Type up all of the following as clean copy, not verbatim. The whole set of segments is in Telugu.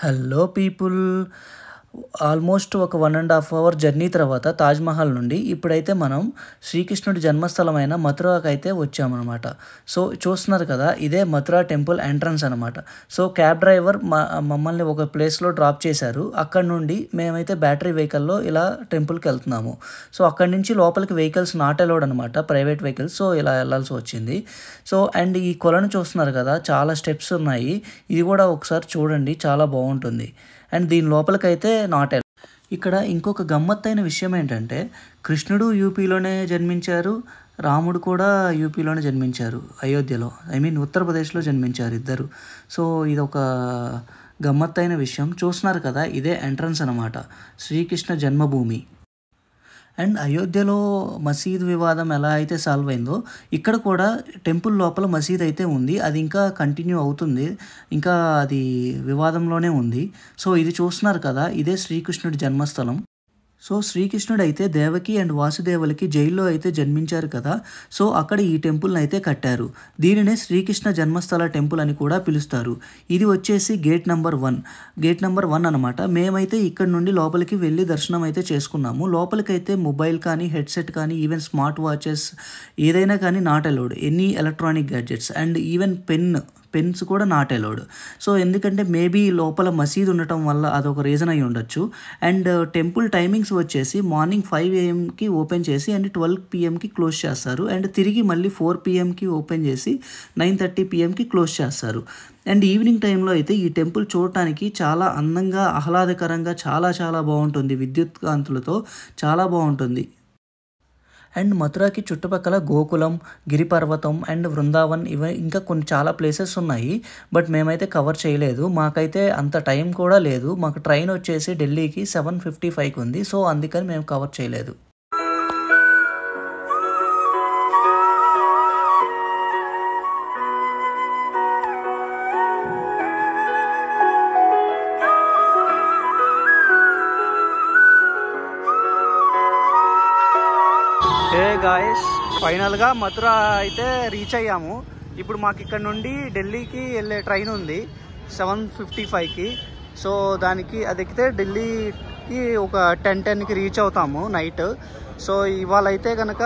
Hello people. ఆల్మోస్ట్ ఒక 1.5 అవర్ జర్నీ తర్వాత తాజ్‌మహల్ నుండి ఇప్పుడైతే మనం శ్రీకృష్ణుడి జన్మస్థలమైన మథురాకైతే వచ్చామనమాట. సో చూస్తున్నారు కదా, ఇదే మథురా టెంపుల్ ఎంట్రన్స్ అనమాట. సో క్యాబ్ డ్రైవర్ మమ్మల్ని ఒక ప్లేస్‌లో డ్రాప్ చేశారు. అక్కడి నుండి మేమైతే బ్యాటరీ వెహికల్‌లో ఇలా టెంపుల్‌కి వెళ్తున్నాము. సో అక్కడి నుంచి లోపలికి వెహికల్స్ నాట్ అలౌడ్ అనమాట, ప్రైవేట్ వెహికల్స్. సో ఇలా వెళ్ళాల్సి వచ్చింది. సో అండ్ ఈ కొలను చూస్తున్నారు కదా, చాలా స్టెప్స్ ఉన్నాయి. ఇది కూడా ఒకసారి చూడండి, చాలా బాగుంటుంది. అండ్ దీని లోపలికైతే నాట్ అలౌడ్. ఇక్కడ ఇంకొక గమ్మత్తైన విషయం ఏంటంటే, కృష్ణుడు యూపీలోనే జన్మించారు, రాముడు కూడా యూపీలోనే జన్మించారు, అయోధ్యలో, ఉత్తరప్రదేశ్లో జన్మించారు ఇద్దరు. సో ఇదొక గమ్మత్తైన విషయం. చూస్తున్నారు కదా, ఇదే ఎంట్రన్స్ అనమాట, శ్రీకృష్ణ జన్మభూమి. అండ్ అయోధ్యలో మసీద్ వివాదం ఎలా అయితే సాల్వ్ అయిందో, ఇక్కడ కూడా టెంపుల్ లోపల మసీద్ అయితే ఉంది. అది ఇంకా కంటిన్యూ అవుతుంది, ఇంకా అది వివాదంలోనే ఉంది. సో ఇది చూస్తున్నారు కదా, ఇదే శ్రీకృష్ణుడి జన్మస్థలం. సో శ్రీకృష్ణుడు అయితే దేవకి అండ్ వాసుదేవులకి జైల్లో అయితే జన్మించారు కదా, సో అక్కడ ఈ టెంపుల్ని అయితే కట్టారు. దీనినే శ్రీకృష్ణ జన్మస్థల టెంపుల్ అని కూడా పిలుస్తారు. ఇది వచ్చేసి గేట్ నెంబర్ 1 అనమాట. మేమైతే ఇక్కడ నుండి లోపలికి వెళ్ళి దర్శనం అయితే చేసుకున్నాము. లోపలికైతే మొబైల్ కానీ, హెడ్సెట్ కానీ, ఈవెన్ స్మార్ట్ వాచెస్ ఏదైనా కానీ not allowed, any electronic gadgets and even pens కూడా నాట్ అలౌడ్. సో ఎందుకంటే మేబీ లోపల మసీద్ ఉండటం వల్ల అదొక రీజన్ అయి ఉండొచ్చు. అండ్ టెంపుల్ టైమింగ్స్ వచ్చేసి మార్నింగ్ 5 AM ఓపెన్ చేసి అండ్ 12 PM క్లోజ్ చేస్తారు. అండ్ తిరిగి మళ్ళీ 4 PM ఓపెన్ చేసి 9:30 PM క్లోజ్ చేస్తారు. అండ్ ఈవినింగ్ టైంలో అయితే ఈ టెంపుల్ చూడటానికి చాలా అందంగా, ఆహ్లాదకరంగా, చాలా చాలా బాగుంటుంది. విద్యుత్ కాంతులతో చాలా బాగుంటుంది. అండ్ మథురాకి చుట్టుపక్కల గోకులం, గిరిపర్వతం అండ్ వృందావన్, ఇవి ఇంకా కొన్ని చాలా ప్లేసెస్ ఉన్నాయి. బట్ మేమైతే కవర్ చేయలేదు, మాకైతే అంత టైం కూడా లేదు. మాకు ట్రైన్ వచ్చేసి ఢిల్లీకి 7:55 ఉంది. సో అందుకని మేము కవర్ చేయలేదు. గాయస్, ఫైనల్గా మథురా అయితే రీచ్ అయ్యాము. ఇప్పుడు మాకు ఇక్కడ నుండి ఢిల్లీకి వెళ్ళే ట్రైన్ ఉంది 7:55. సో దానికి అది ఎక్కితే ఢిల్లీకి ఒక 10:10 రీచ్ అవుతాము నైట్. సో ఇవాళ అయితే కనుక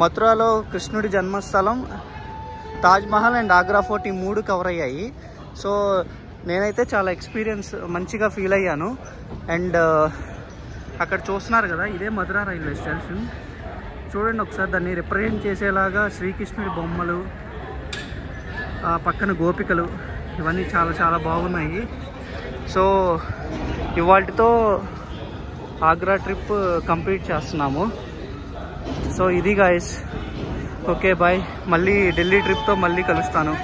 మథురాలో కృష్ణుడి జన్మస్థలం, తాజ్మహల్ అండ్ ఆగ్రా ఫోర్ట్, ఈ 3 కవర్ అయ్యాయి. సో నేనైతే చాలా మంచిగా ఫీల్ అయ్యాను. అండ్ అక్కడ చూస్తున్నారు కదా, ఇదే మథురా రైల్వే స్టేషన్. చూడండి ఒకసారి, దాన్ని రిప్రజెంట్ చేసేలాగా శ్రీకృష్ణుడి బొమ్మలు, పక్కన గోపికలు, ఇవన్నీ చాలా చాలా బాగున్నాయి. సో ఇవాళతో ఆగ్రా ట్రిప్ కంప్లీట్ చేస్తున్నాము. సో ఇది గాయస్, ఓకే బాయ్. మళ్ళీ ఢిల్లీ ట్రిప్తో మళ్ళీ కలుస్తాను.